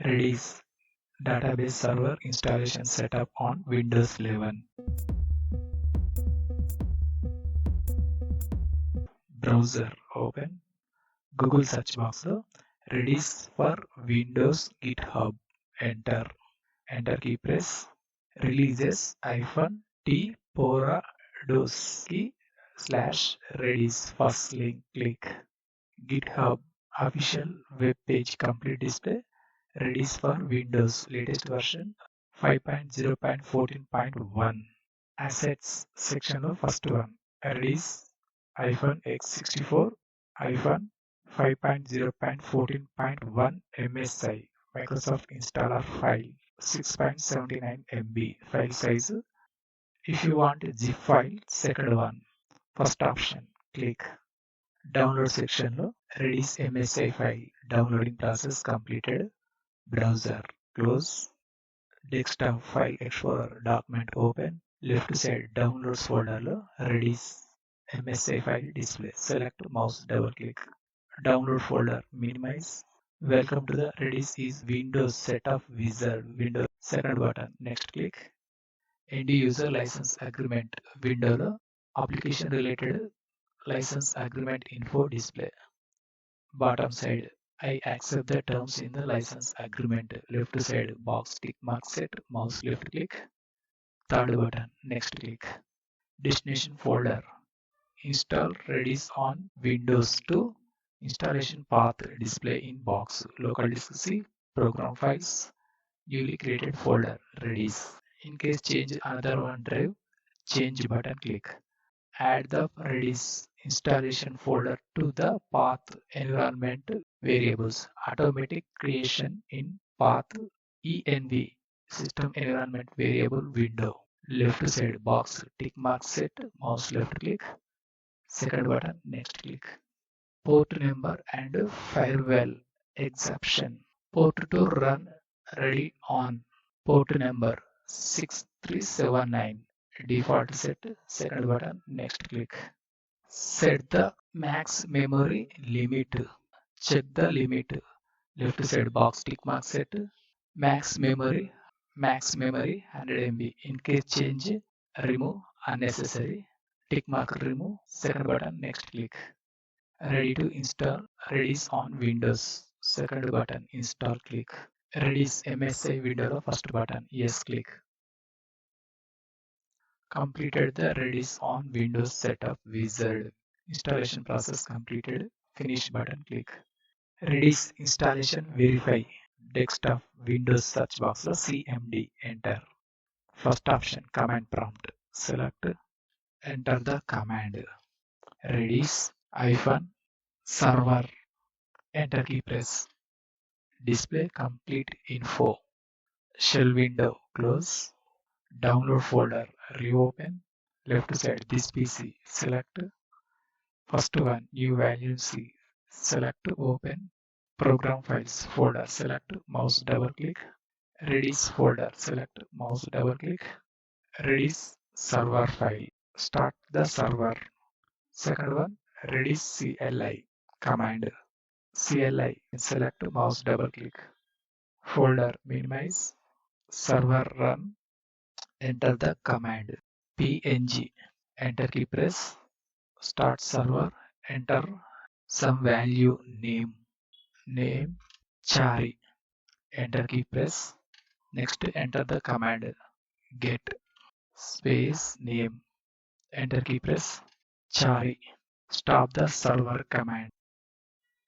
Redis database server installation setup on Windows 11. Browser open. Google search box lo Redis for Windows GitHub. Enter. Enter key press. Releases -t /redis first link click. GitHub official web page complete display. Redis for Windows latest version 5.0.14.1. Assets section of first one. Redis -x64 5.0.14.1 MSI Microsoft installer file 6.79 MB file size. If you want a zip file, second one. First option, click. Download section lo Redis MSI file downloading process completed. Browser close. Desktop file explorer document open. Left side downloads folder lo Redis MSI file display. Select mouse double click. Download folder minimize. Welcome to the Redis is Windows setup wizard window. Second button next click. End user license agreement window lo application related license agreement info display. Bottom side, I accept the terms in the license agreement. Left side box tick mark set, mouse left click. Third button, next click. Destination folder. Install Redis on Windows 2. Installation path display in box. Local disk C, program files. Newly created folder Redis. In case change another one drive, change button click. Add the Redis installation folder to the path environment variables. Automatic creation in path env system environment variable window. Left side box tick mark set, mouse left click. Second button next click. Port number and firewall exception. Port to run ready on. Port number 6379. Default set. Second button next click. Set the max memory limit. Check the limit. Left side box tick mark set. Max memory 100 MB. In case change, remove unnecessary. Tick mark remove. Second button next click. Ready to install Redis on Windows. Second button install click. Redis MSI window first button yes click. Completed the Redis on Windows setup wizard. Installation process completed. Finish button click. Redis installation verify. Desktop Windows search box CMD enter. First option command prompt. Select. Enter the command. Redis -server. Enter key press. Display complete info. Shell window close. Download folder reopen. Left side this PC. Select. First one new value C. Select open. Program files folder. Select mouse double click. Redis folder. Select mouse double click. Redis server file. Start the server. Second one Redis CLI command. CLI select mouse double click. Folder minimize. Server run. Enter the command. PNG. Enter key press. Start server. Enter some value name. Name Chari. Enter key press. Next enter the command. Get space name. Enter key press. Chari. Stop the server command.